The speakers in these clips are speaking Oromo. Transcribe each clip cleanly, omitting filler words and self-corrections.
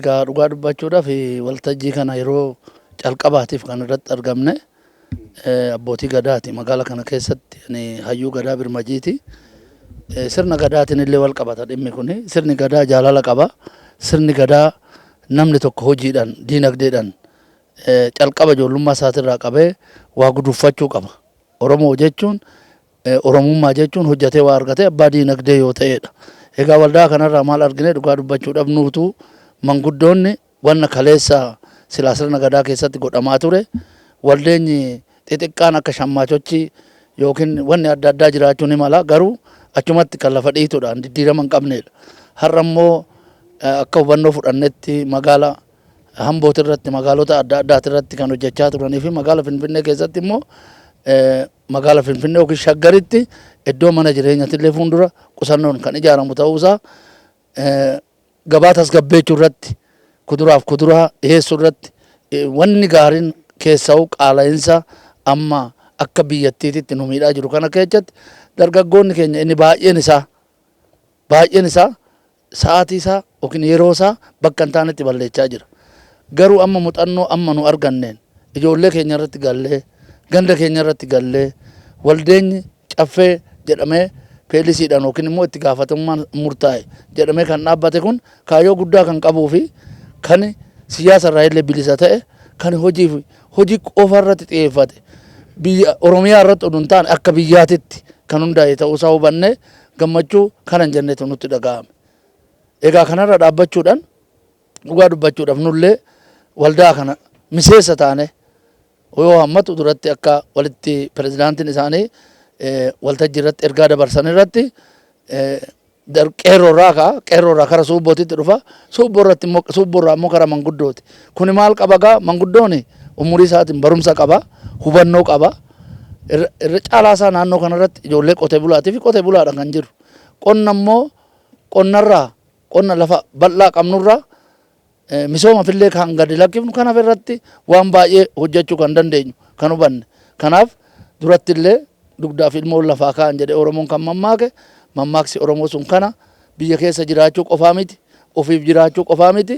Egaa dhugaa dubbachuudhaaf waltajjii kana yeroo calqabaatiif kan irratti argamne abbootii gadaati magaalaa kana keessatti hayyuu gadaa birmajiiti. Sirna gadaatiin illee wal qabata dhimmi kuni. Sirni gadaa jaalala qaba. Sirni gadaa namni tokko hojiidhaan diinagdeedhaan calqaba ijoollummaa isaatirraa qabee waa guduunfachuu qaba. Oromoo jechuun Oromummaa jechuun hojjetee waa argatee abbaa diinagdee yoo ta'edha. Egaa waldaa kanarraa maal argine dhugaa dubbachuudhaaf nuutu manguddoonni wanna kaleessa silaa sirna gadaa keessatti godhamaa ture waldeenyi xixiqqaan akka shammaachochi yookiin wanni adda addaa jiraachuu ni mala garuu achumatti kan lafa dhiituudhaan diddiirama hin qabnedha. Har'a immoo akka hubannoo fudhannetti magaalaa Hamboot irratti magaalota adda addaati irratti kan hojjechaa turanii fi magaalaa Finfinnee keessatti immoo magaalaa Finfinnee yookiin Shaggaritti iddoo mana jireenyaatti illee fuuldura qusannoon kan ijaaramu ta'uusaa gabaa tasgabbeessuu irratti kuduraaf kuduraa dhiyeessuu irratti wanni gaariin keessa'u qaala'insa amma akka biyyattiitti nu miidhaa jiru kana keessatti dargaggoonni keenya inni baay'een isaa sa'aatii isaa yookiin yeroo isaa bakka hin taanetti balleessaa jira. Garuu amma muuxannoo amma nu arganneen ijoollee keenya irratti gallee ganda keenya irratti gallee waldeenyi caffee jedhamee peelisiidhaan yookiin immoo itti gaafatamummaan murtaa'e jedhamee kan dhaabbate kun kaayyoo guddaa kan qabuu fi kan siyaasa irraa illee bilisa ta'e kan hojii qofa irratti xiyyeeffate biyya Oromiyaa irratti oduu hin taane akka biyyaatitti kan hundaa'e ta'uusaa hubannee gammachuu kanan jenneetu nutti dhaga'ame. Egaa kanarra dhaabbachuudhaan dhugaa dubbachuudhaaf nullee waldaa kana miseensa taane yoo hammatu duratti akka walitti pirezidaantiin isaanii waltajjii irratti ergaa dabarsan irratti qeerroorraa kara suubbootitti dhufa suubboorraa immoo kara manguddooti. Kuni maal qaba gaa manguddooni umurii isaatiin barumsa qaba hubannoo qaba. Irra caalaa isaa naannoo kanarratti ijoollee qotee bulaatii fi qotee bulaadha kan jiru. Qonna immoo qonna lafa bal'aa qabnurraa misooma fillee kan gadi lakkifnu kanaaf irratti waan baay'ee hojjechuu kan dandeenyu kan hubanne. Kanaaf duratti illee dugdaaf ilmoon lafaa kaa'an jedhee Oromoon kan mammaaksi Oromoo sun kana biyya keessa jiraachuu qofaa miti ofiif jiraachuu qofaa miti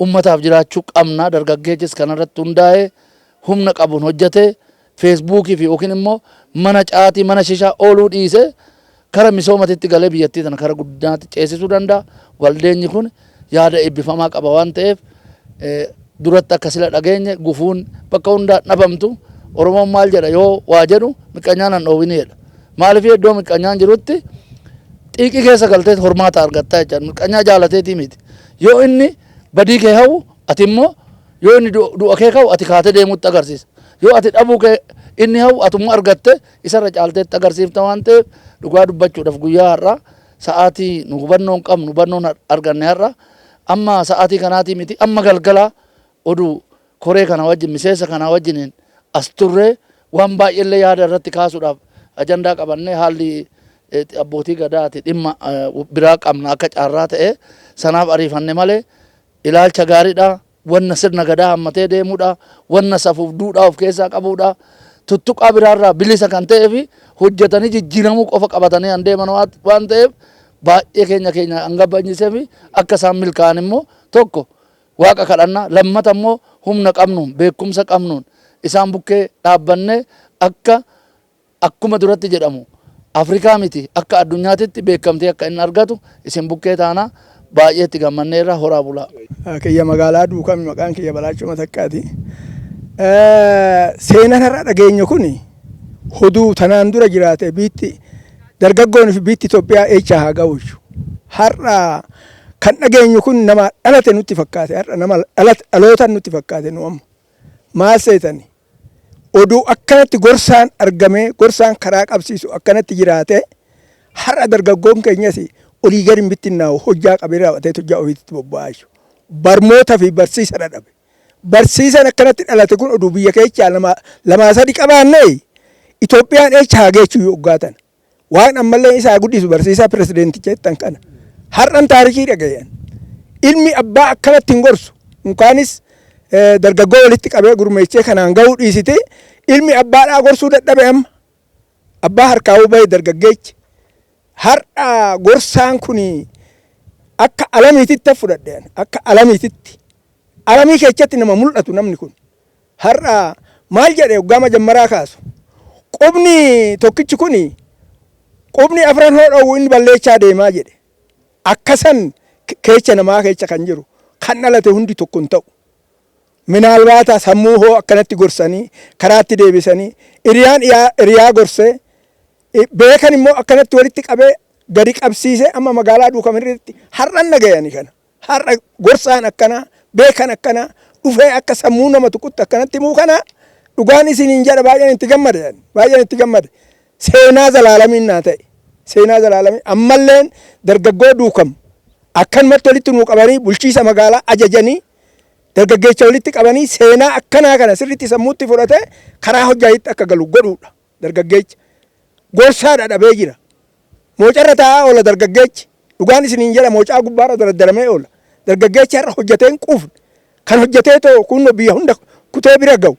ummataaf jiraachuu qabna. Dargaggeessis kanarratti hundaa'ee humna qabuun hojjetee feesbuukii fi yookiin immoo mana caatii mana shishaa ooluu dhiisee kara misoomatitti galee biyyattii tana kara guddaatti ceesisuu danda'a. Waldeenyi kun yaada eebbifamaa qaba waan ta'eef duratti akka sila dhageenye gufuun bakka hundaa dhabamtu. Oromoon maal jedha yoo waa jedhu miqqanyaan hin dhoowwini jedha. Maaliif iddoo miqqanyaan jirutti xiiqii keessa galtee hormaata argattaa jechuudha. Miqqanyaa jaalateetii miti. Yoo inni badii kee hawwu ati immoo yoo inni du'a kee ka'u ati kaatee deemuutti agarsiisa. Yoo ati dhabuu kee inni hawwu ati immoo argattee isarra caalteetti agarsiifta waan ta'eef dhugaa dubbachuudhaaf guyyaa har'aa sa'aatii nu hubannoo hin qabnu hubannoon arganne har'a amma sa'aatii kanaatii miti amma galgala oduu koree kana wajjin miseensa kana wajjiniin as turree waan baay'eellee yaada irratti kaasuudhaaf ajandaa qabannee haalli abbootii gadaati dhimma biraa qabna akka caarraa ta'e sanaaf ariifanne malee ilaalcha gaariidha. Wanna sirna gadaa hammatee deemuudha. Wanna safuuf duudhaa of keessaa qabuudha. Tuttuqaa biraarraa bilisa kan ta'ee fi hojjetanii jijjiiramuu qofa qabatanii an deeman waan ta'eef baay'ee keenya hanga banyisee fi akka isaan milkaa'an immoo tokko waaqa kadhannaa lammata immoo humna qabnuun beekumsa qabnuun isaan bukkee dhaabbannee akkuma duratti jedhamu Afrikaa miti akka addunyaatitti beekamtee akka inni argatu isin bukkee taanaa baay'ee itti gammanneerra horaa bulaa. Kiyya magaalaa Duukam maqaan kiyya Balaachoo Matakkaati. Seenaan har'a dhageenyu kun hoduu tanaan dura jiraate biitti dargaggoon fi biitti Itoophiyaa eecha haa ga'u. Har'a kan dhageenyu kun nama dhalate nutti fakkaate har'a nama dhalootaan nutti fakkaate nu amma. Maal seetani? Oduu akkanatti gorsaan argamee gorsaan karaa qabsiisu akkanatti jiraate har'a dargaggoon keenyas olii gadi bittinnaa'u hojjaa qabee raawwatee hojjaa ofiitti bobba'aa jiru. Barmoota fi barsiisa dhadhabe. Barsiisan akkanatti dhalate kun oduu biyya keessaa lamaa sadi qabaannee Itoophiyaan eecha haa geechuu yoo oggaatan. Waan ammallee isaa guddisu barsiisaa pirezideenticha jettan kana. Har'an taarikii dhagayan. Ilmi abbaa akkanatti hin gorsu. Munkaanis dargaggoo walitti qabee gurmeechee kanaan ga'uu dhiisite ilmi abbaadhaa gorsuu dadhabe amma. Abbaa harkaa'uu bahe dargaggeechi. Har'a gorsaan kun akka alamiititti fudhadheen akka alamiititti alamii keessatti nama mul'atu namni kun har'a maal jedhe hoggaama jammaraa kaasu qubni tokkichi kun qubni afran hodhoo inni balleechaa deemaa jedhe akkasan keessa namaa keessa kan jiru kan dhalate hundi tokko hin ta'u minaalbaata sammuu hoo akkanatti gorsanii karaatti deebisanii hiriyaa gorsee beekan immoo akkanatti walitti qabee gadi qabsiise amma magaalaa duukamirratti har'an nagayani kana har'a gorsaan akkana beekan akkana dhufee akka sammuu nama tuqutti akkanatti himuu kana dhugaan isiniin jedha baay'een itti gammade seenaa zalaalamiin naa ta'e seenaa zalaalamiin ammalleen dargaggoo duukam akkanumatti walitti nuu qabanii bulchiisa magaalaa ajajanii dargaggeecha walitti qabanii seenaa akkanaa kana sirriitti sammuutti fudhatee karaa hojjaayitti akka galu godhuudha dargaggeecha gorsaadha dhabee jira. Moocarra taa'aa oola dargaggeechi dhugaan isiniin jedha moocaa gubbaarra daradaramee oola dargaggeechi har'a hojjeteen quufne kan hojjetee too kun biyya hunda kutee bira ga'u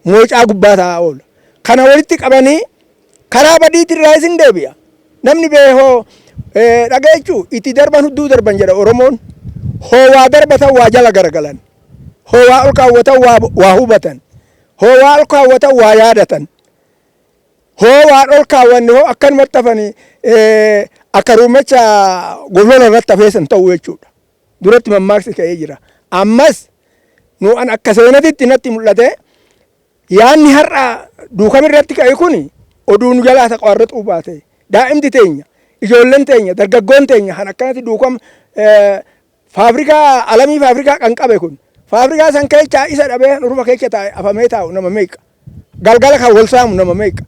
moocaa gubbaa taa'aa oola kana walitti qabanii karaa badiitti irraa isin deebi'a namni beehoo dhageechuu itti darban hudduu darban jedha Oromoon hoo waa darbatan waa jala garagalan hoo waa ol kaawwatan waa hubatan hoo waa ol kaawwatan waa yaadatan hoo waan ol kaawwanne hoo akkanumatti hafanii akka ruumecha gololo irratti hafeessan ta'uu jechuudha. Duratti mammaaksi ka'ee jira. Ammas nu an akka seenatitti natti mul'ate yaanni har'a duukamirratti ka'e kun oduu nu jalaa taqaarraxuu baate daa'imti teenya ijoolleen teenya dargaggoon teenya kan akkanatti duukam faabirikaa alamii faabirikaa kan qabe kun faabirikaa san keessa isa dhabee dhuruma keessa taa'e afamee taa'u nama meeqa galgala kan wal saamu nama meeqa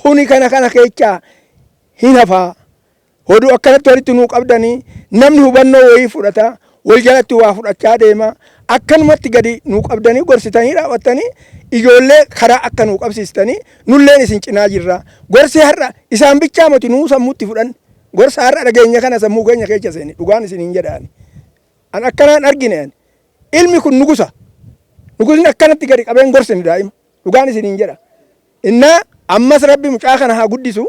kuni kana keessa hin hafaa hoduu akkanatti walitti nuu qabdanii namni hubannoo wayii fudhata wal jalatti waa fudhachaa deema akkanumatti gadi nuu qabdanii gorsitanii raawwattanii ijoollee karaa akka nuu qabsiistanii nulleen isin cinaa jirra gorsi har'a isaan bichaa moti nuu sammuutti fudhan gorsa har'a dhageenya kana sammuu keenya keessa seeni dhugaan isiniin jedhaani an akkanaan argine ilmi kun nugusni akkanatti gadi qabeen gorsini daa'ima dhugaan isiniin jedha innaa ammas rabbi mucaa kana haa guddisu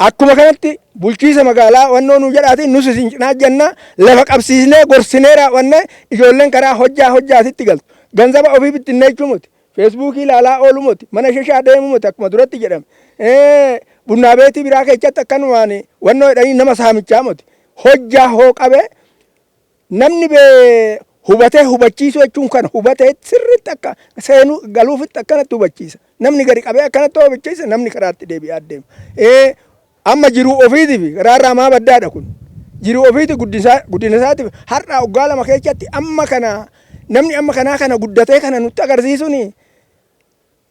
akkuma kanatti bulchiisa magaalaa wannoo nu jedhaatiin nus isin cinaa jenna lafa qabsiisnee gorsinee raawwannee ijoolleen karaa hojjaatitti galtu ganzaba ofii bittinneechuu miti feesbuukii ilaalaa oolu miti mana shashaa deemu miti akkuma duratti jedhame bunnaa beetii biraa keessatti akkanumaan wannoo jedhanii nama saamichaa miti hojjaa hoo qabee namni hubatee hubachiisuu jechuun kana hubatee sirriitti akka seenuu galuufitti akkanatti hubachiisa namni gadi qabee akkanatti hubachiisa namni karaatti deebi'ee adeema amma jiruu ofiitiif karaarraa maa baddaadha kun jiruu ofiiti guddina isaatiif har'a waggaa lama keessatti amma kana namni amma kanaa kana guddatee kana nutti agarsiisuun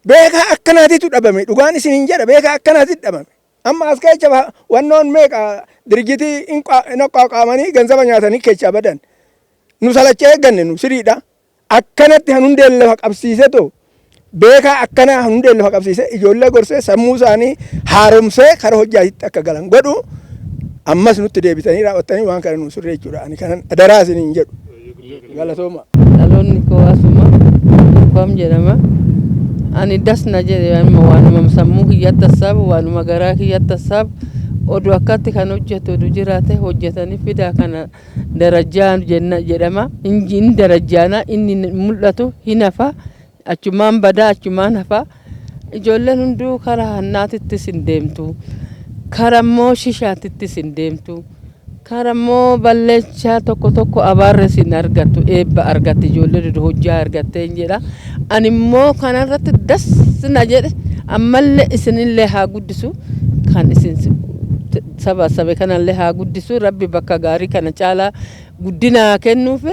beekaa akkanaatitu dhabame dhugaan isiniin jedha beekaa akkanaatitu dhabame amma as keessa wannoon meeqa dirgitii hin qaqqaamanii ganzaba nyaatanii keessa badan nu salachee eegganne nu siriidha akkanatti hundeen lafa qabsiise too beekaa akkanaa hundeen lafa qabsiise ijoollee gorsee sammuu isaanii haaromsee kara hojjaatitti akka galan godhu ammas nutti deebitanii raawwattanii waan kana nu sirree jechuudha ani kanan adaraa isiniin jedhu galatooma. Dhaloonni koo asuma dhukkam jedhama ani dasna jedhe waanuma sammuu kiyyatti hassaabu waanuma garaa kiyyatti hassaabu oduu akkatti kan hojjetu oduu jiraate hojjetanii fidaa kana darajaan jedhama inni darajaana inni mul'atu hin hafa achumaan badaa achumaan hafa ijoolleen hunduu karaa hannaatittis hin deemtu karammoo shishaatittis hin deemtu karammoo balleechaa tokko abaarres hin argattu eebba argatte ijoollee hojjaa argatte jedha animmoo kanarratti dasna jedhe ammallee isinillee haa guddisu kan isin sabe kanallee haa guddisu rabbi bakka gaarii kana caalaa guddina kennuuf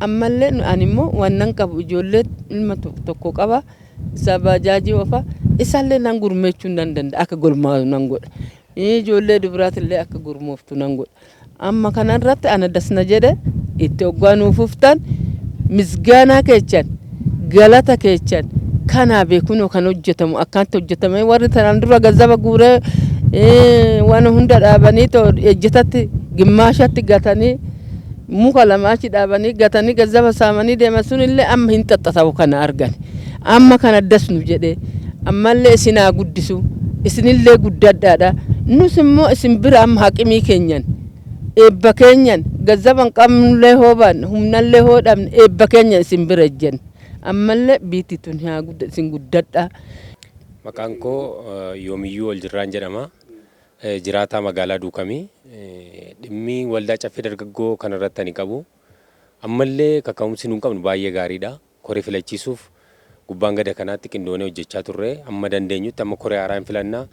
ammallee animmoo wannan qabu ijoollee ilma tokko qaba sabajaajii ofa isallee nan gurmeechuu nan danda'a akka gurmaa'u nan godha ijoollee dubraatillee akka gurmooftu nan godha amma kanarratti ana dasna jedhe itti hoggaanuu fuftan misgaanaa keechan galata keechan kanaa beekuun kan hojjetamu akkanatti hojjetame warri tanaan dura gazzaba guuree waan hunda dhaabanii ejjetatti gimmaashatti gatanii muka lamaachi dhaabanii gatanii gazzaba saamanii deeman sunillee amma hin xaxxatawu kana argan amma kana dasnu jedhe ammallee isinaa guddisu isinillee guddadhaadha nus immoo isin bira amma haqimii keenyan eebba keenyan gazzaban qabnullee hoo baanne humnallee hoo dhabne eebba keenya isin bira ejjen ammallee biitti tun haa isin guddadha. Maqaan koo Yoomiyyuu Waljirraan jedhama. Jiraataa magaalaa Duukamii. Dhimmi waldaa caffee dargaggoo kanarratti ani qabu. Ammallee kaka'umsi nuun qabnu baay'ee gaariidha. Koree filachiisuuf gubbaan gada kanaatti qindoonee hojjechaa turre. Amma dandeenyutti amma koree haaraan filannaa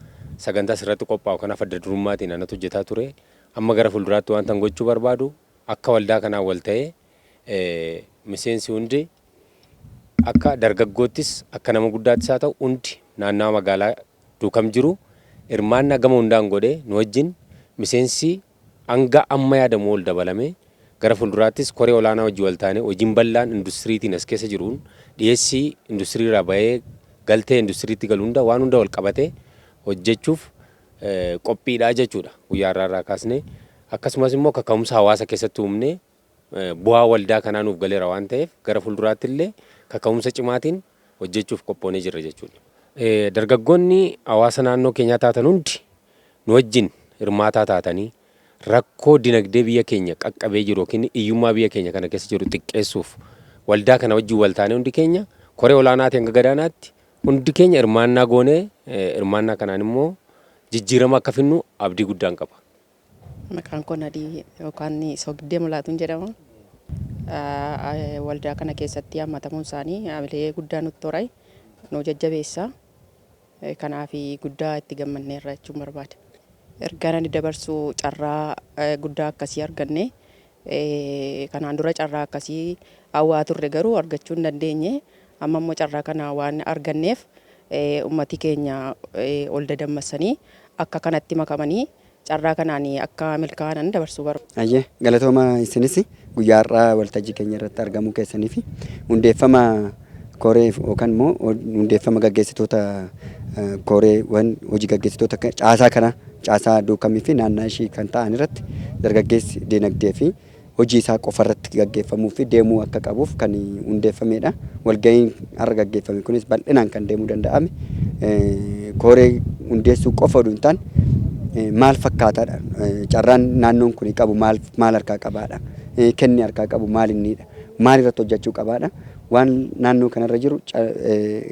sagantaa sirratti qophaa'u kanaaf adda durummaatiin anatu hojjetaa ture. Amma gara fuulduraatti waan tan gochuu barbaadu akka waldaa kanaa wal ta'ee miseensi hundi akka dargaggoottis akka nama guddaattis haa ta'u hundi naannawaa magaalaa Duukam jiru hirmaannaa gama hundaan godhee nu wajjin miseensi hanga amma yaadamu ol dabalame gara fuulduraattis koree olaanaa wajji wal taane hojiin bal'aan industiriitiin as keessa jiruun dhiyeessii industiriirraa bahee galtee industiriitti galu hunda waan hunda wal qabatee hojjechuuf qophiidhaa jechuudha guyyaa irraa kaasnee akkasumas immoo kaka'umsa hawaasa keessatti uumnee bu'aa waldaa kanaa nuuf galeera waan ta'eef gara fuulduraatti illee kaka'umsa cimaatiin hojjechuuf qophoonee jirra jechuudha. Dargaggoonni hawaasa naannoo keenyaa taatan hundi nu wajjin hirmaataa taatanii rakkoo dinagdee biyya keenya qaqqabee jiru yookiin hiyyummaa biyya keenya kana keessa jiru xiqqeessuuf waldaa kana wajjin wal taanee hundi keenya koree olaanaatti hanga gadaanaatti hundi keenya hirmaannaa goonee hirmaannaa kanaan immoo jijjiirama akka finnu abdii guddaan qaba. Maqaan koo Nadii yookaan Soogidee Mulaatuun jedhama. Waldaa kana keessatti hammatamuun isaanii hamilee guddaa nutti toray nu jajjabeessa. Kanaaf guddaa itti gammanneerra jechuun barbaada. Ergaan ani dabarsu carraa guddaa akkasii arganne kanaan dura carraa akkasii hawwaa turre garuu argachuu hin dandeenye. Amma immoo carraa kana waan arganneef ummati keenya ol dadammasanii akka kanatti makamanii carraa kanaan akka milkaa'an dabarsuu barbaada. Ayyee galatooma isinis guyyaa har'aa waltajjii keenya irratti argamuu keessanii fi hundeeffama koree yookaan immoo hundeeffama gaggeessitoota koreewwan hojii gaggeessitoota caasaa kana caasaa Duukamii fi naannaa ishii kan ta'an irratti dargaggeessi dinagdee fi hojii isaa qofa irratti gaggeeffamuu fi deemuu akka qabuuf kan hundeeffamedha. Walga'iin har'a gaggeeffame kunis bal'inaan kan deemuu danda'ame koree hundeessuu qofa oduu hin taane maal fakkaataadha carraan naannoon kun qabu maal harkaa qabaadha kenni harkaa qabu maal innidha maal irratti hojjechuu qabaadha waan naannoo kanarra jiru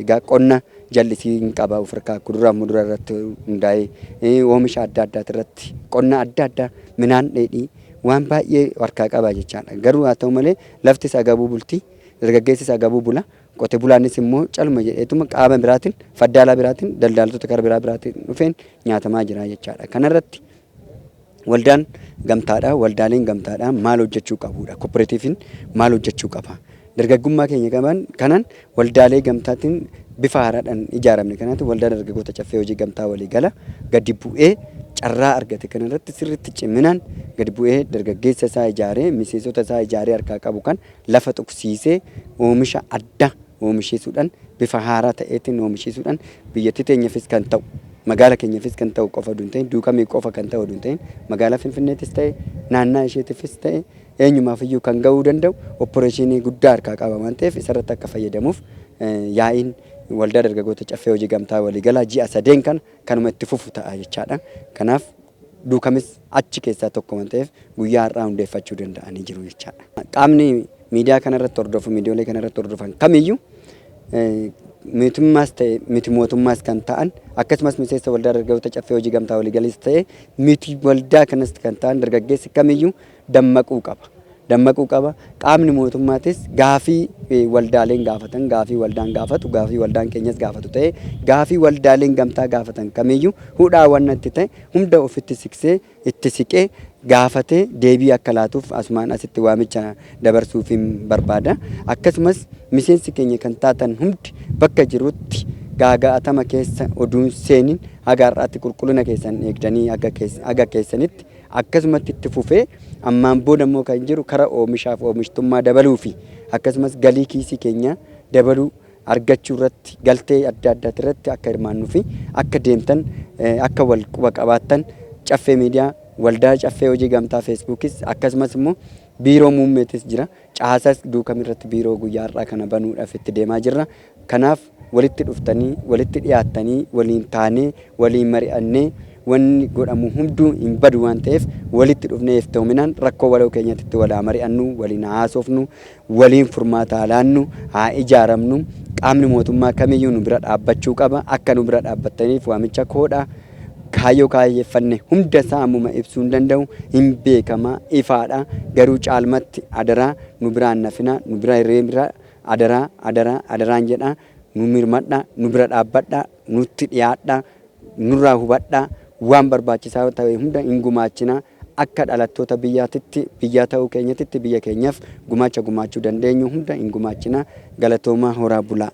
egaa qonna jallisii hin qaba ofirraa kuduraa muduraa irratti hundaa'ee oomisha adda addaa irratti qonna adda addaa midhaan dheedhii waan baay'ee harkaa qaba jechaadha. Garuu haa ta'u malee lafti isaa gabuu bultii dargaggeessi isaa gabuu bula qote bulaanis immoo calma jedheetuma qaama biraatiin faddaalaa biraatiin daldaaltota kara biraatiin dhufeen nyaatamaa jira jechaadha. Kanarratti waldaan gamtaadha waldaaleen gamtaadha maal hojjechuu qabudha kooperaatiiviin maal hojjechuu qaba dargaggummaa keenya qaban kanan waldaalee gamtaatiin bifa haaraadhaan ijaaramne kanaatti waldaa dargaggoota caffee hojii gamtaa walii gala gadi bu'ee carraa argate kanarratti sirriitti ciminaan gadi bu'ee dargaggeessa isaa ijaaree miseensota isaa ijaaree harkaa qabu kan lafa tuqsiisee oomisha adda oomishisuudhaan bifa haaraa ta'eetiin oomishisuudhaan biyyattii teenyaafis kan ta'u magaala keenyaafis kan ta'u qofa oduu hin ta'in Duukamii qofa kan ta'u oduu hin ta'in magaalaa Finfinneettis ta'e naannaa isheetiifis ta'e eenyumaafiyyuu kan ga'uu danda'u opporeeshinii guddaa harkaa qaba waan ta'eef isarratti akka fayyadamuuf yaa'iin waldaa dargaggoota caffee hojii gamtaa waliigalaa ji'a 3 kan kanuma itti fufu ta'a jechaadha. Kanaaf Duukamis achi keessaa tokko waan ta'eef guyyaa har'aa hundeeffachuu danda'anii jiru jechaadha. Qaamni miidiyaa kanarratti hordofu miidiyaalee kanarratti hordofan kamiyyuu mootummaas ta'e miti mootummaas kan ta'an akkasumas miseensa waldaa dargaggoota caffee hojii gamtaa waliigalaas ta'e miti waldaa kanas kan ta'an dargaggeessi kamiyyuu dammaquu qaba. Dammaquu qaba. Qaamni mootummaatis gaafii waldaaleen gaafatan gaafii waldaan gaafatu gaafii waldaan keenyas gaafatu ta'e gaafii waldaaleen gamtaa gaafatan kamiyyuu hudhaa waan itti ta'e hunda ofitti siqsee itti siqee gaafatee deebii akka laatuuf asumaan asitti waamicha dabarsuufiin barbaada. Akkasumas miseensi keenya kan taatan hundi bakka jirutti gaaga'atama keessa oduun seenin haga har'aatti qulqullina keessan eegdanii haga keessanitti akkasumatti itti fufee ammaan booda immoo kan jiru kara oomishaaf oomishtummaa dabaluu fi akkasumas galii kiisii keenya dabaluu argachuu irratti galtee adda addaati irratti akka hirmaannuu fi akka deemtan akka wal quba qabaattan caffee miidiyaa waldaa caffee hojii gamtaa feesbuukis akkasumas immoo biiroo muummeetis jira caasaas Duukam irratti biiroo guyyaa har'aa kana banuudhaaf itti deemaa jirra. Kanaaf walitti dhuftanii walitti dhiyaattanii waliin taanee waliin mari'annee wanni godhamu hunduu hin badu waan ta'eef walitti dhufnee iftoominaan rakkoo waloo keenyatti walaa mari'annu waliin haasofnu waliin furmaata laannu haa ijaaramnu qaamni mootummaa kamiyyuu nu bira dhaabbachuu qaba akka nu bira dhaabbattaniif waamicha koodha. Kaayyoo kaayyeeffanne hunda isaa ammuma ibsuu hin danda'u hin beekama ifaadha garuu caalmatti adaraa nu biraan nafina nu bira hirreebira adaraan jedha nu mirmadha nu bira dhaabbadha nutti dhiyaadha nurraa hubadha waan barbaachisaa ta'e hunda hin gumaachina akka dhalattoota biyyaatitti biyya ta'uu keenyatti biyya keenyaaf gumaacha gumaachuu dandeenyu hunda hin gumaachina galatoomaa horaa bulaa.